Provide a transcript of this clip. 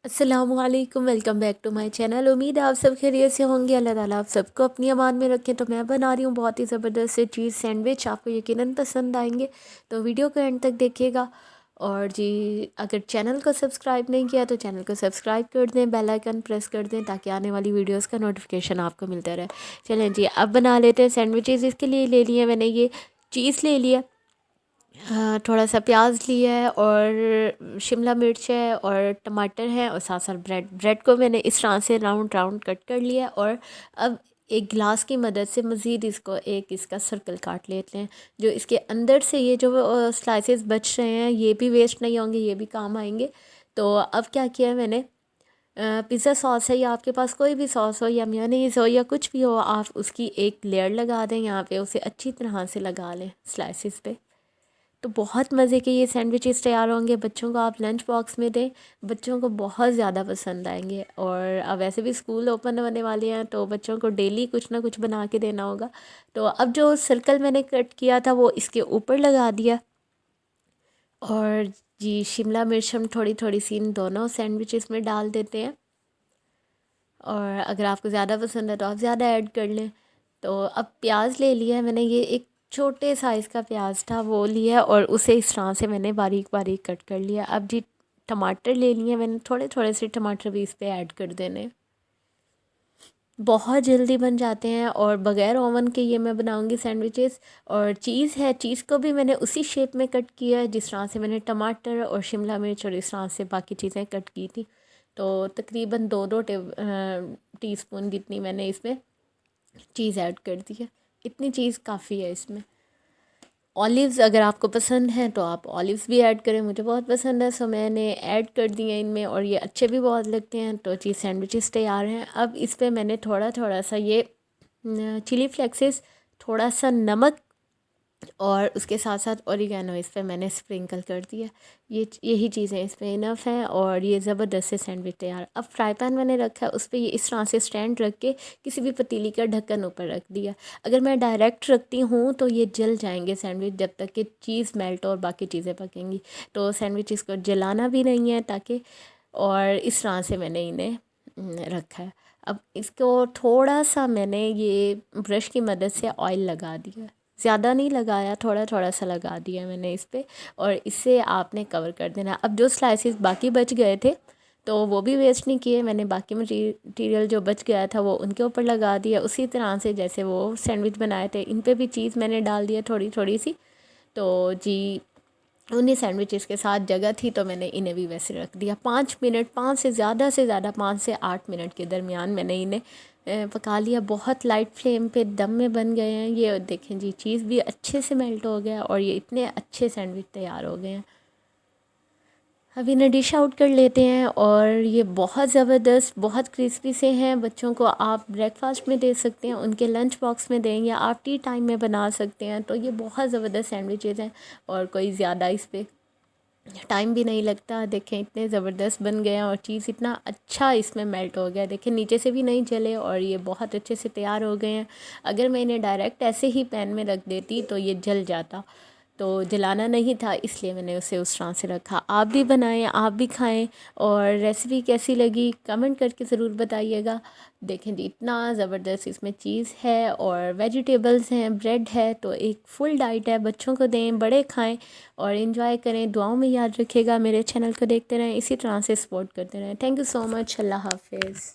अस्सलामुअलैकुम, welcome back to my channel. उम्मीद है आप सब खैरियत से होंगे। अल्लाह ताला आप सबको अपनी अमान में रखें। तो मैं बना रही हूँ बहुत ही ज़बरदस्त से चीज़ सैंडविच, आपको यकीनन पसंद आएंगे, तो वीडियो को एंड तक देखिएगा। और जी, अगर चैनल को सब्सक्राइब नहीं किया तो चैनल को सब्सक्राइब कर दें, बेल आइकन प्रेस कर दें ताकि आने वाली वीडियोस का नोटिफिकेशन आपको मिलता रहे। चलें जी, अब बना लेते हैं सैंडविचेस। इसके लिए ले लिए मैंने ये चीज़ ले लिया, थोड़ा सा प्याज लिया है और शिमला मिर्च है और टमाटर है और साथ साथ ब्रेड को मैंने इस तरह से राउंड राउंड कट कर लिया। और अब एक गिलास की मदद से मज़ीद इसका सर्कल काट लेते हैं। जो इसके अंदर से ये जो स्लाइसेस बच रहे हैं ये भी वेस्ट नहीं होंगे, ये भी काम आएंगे। तो अब क्या किया है मैंने, पिज़्ज़ा सॉस है या आपके पास कोई भी सॉस हो या मेयोनीज़ हो या कुछ भी हो, आप उसकी एक लेयर लगा दें यहाँ पे, उसे अच्छी तरह से लगा लें स्लाइसिस पे। तो बहुत मज़े के ये सैंडविचेस तैयार होंगे। बच्चों को आप लंच बॉक्स में दें, बच्चों को बहुत ज़्यादा पसंद आएंगे। और अब वैसे भी स्कूल ओपन होने वाले हैं तो बच्चों को डेली कुछ ना कुछ बना के देना होगा। तो अब जो सर्कल मैंने कट किया था वो इसके ऊपर लगा दिया। और जी, शिमला मिर्च हम थोड़ी थोड़ी सी इन दोनों सैंडविचेस में डाल देते हैं। और अगर आपको ज़्यादा पसंद है तो आप ज़्यादा ऐड कर लें। तो अब प्याज ले लिया है मैंने, ये एक छोटे साइज़ का प्याज था वो लिया और उसे इस तरह से मैंने बारीक बारीक कट कर लिया। अब जी, टमाटर ले लिए मैंने, थोड़े थोड़े से टमाटर भी इस पर ऐड कर देने। बहुत जल्दी बन जाते हैं और बग़ैर ओवन के ये मैं बनाऊंगी सैंडविचेस। और चीज़ है, चीज़ को भी मैंने उसी शेप में कट किया है जिस तरह से मैंने टमाटर और शिमला मिर्च और इस तरह से बाकी चीज़ें कट की थी। तो तकरीबन दो दो टीस्पून जितनी मैंने इसमें चीज़ ऐड कर दी है। इतनी चीज़ काफ़ी है इसमें। ऑलिव्स अगर आपको पसंद है तो आप ऑलिव्स भी ऐड करें, मुझे बहुत पसंद है सो मैंने ऐड कर दिए इनमें और ये अच्छे भी बहुत लगते हैं। तो चीज़ सैंडविचेस तैयार हैं। अब इस पर मैंने थोड़ा थोड़ा सा ये चिली फ्लेक्सेस, थोड़ा सा नमक और उसके साथ साथ ओरिगेनो इस पे मैंने स्प्रिंकल कर दिया। यही चीज़ें इस पे इनफ हैं और ये ज़बरदस्त से सैंडविच तैयार। अब फ्राई पैन मैंने रखा है, उस पर ये इस तरह से स्टैंड रख के किसी भी पतीली का ढक्कन ऊपर रख दिया। अगर मैं डायरेक्ट रखती हूँ तो ये जल जाएंगे सैंडविच जब तक कि चीज़ मेल्ट और बाकी चीज़ें पकेंगी। तो सैंडविच इसको जलाना भी नहीं है ताकि, और इस तरह से मैंने इन्हें रखा है। अब इसको थोड़ा सा मैंने ये ब्रश की मदद से ऑयल लगा दिया, ज़्यादा नहीं लगाया, थोड़ा थोड़ा सा लगा दिया मैंने इस पर। और इससे आपने कवर कर देना। अब जो स्लाइसेस बाकी बच गए थे तो वो भी वेस्ट नहीं किए मैंने, बाकी मटीरियल जो बच गया था वो उनके ऊपर लगा दिया उसी तरह से जैसे वो सैंडविच बनाए थे। इन पे भी चीज़ मैंने डाल दिया थोड़ी थोड़ी सी। तो जी, उन्हीं सैंडविचेस के साथ जगह थी तो मैंने इन्हें भी वैसे रख दिया। 5 मिनट, 5 से ज़्यादा 5 से 8 मिनट के दरमियान मैंने इन्हें पका लिया। बहुत लाइट फ्लेम पे दम में बन गए हैं। ये देखें जी, चीज़ भी अच्छे से मेल्ट हो गया और ये इतने अच्छे सैंडविच तैयार हो गए हैं। अब इन्हें डिश आउट कर लेते हैं। और ये बहुत ज़बरदस्त, बहुत क्रिस्पी से हैं। बच्चों को आप ब्रेकफास्ट में दे सकते हैं, उनके लंच बॉक्स में दें या आप टी टाइम में बना सकते हैं। तो ये बहुत ज़बरदस्त सैंडविचेज़ हैं और कोई ज़्यादा इस पर टाइम भी नहीं लगता। देखें इतने ज़बरदस्त बन गए हैं और चीज़ इतना अच्छा इसमें मेल्ट हो गया। देखें नीचे से भी नहीं जले और ये बहुत अच्छे से तैयार हो गए हैं। अगर मैं इन्हें डायरेक्ट ऐसे ही पैन में रख देती तो ये जल जाता, तो जलाना नहीं था इसलिए मैंने उसे उस तरह से रखा। आप भी बनाएं, आप भी खाएं। और रेसिपी कैसी लगी कमेंट करके ज़रूर बताइएगा। देखें जी, इतना ज़बरदस्त इसमें चीज़ है और वेजिटेबल्स हैं, ब्रेड है, तो एक फुल डाइट है। बच्चों को दें, बड़े खाएं और इन्जॉय करें। दुआओं में याद रखिएगा। मेरे चैनल को देखते रहें, इसी तरह से सपोर्ट करते रहें। Thank you so much. अल्लाह हाफिज़।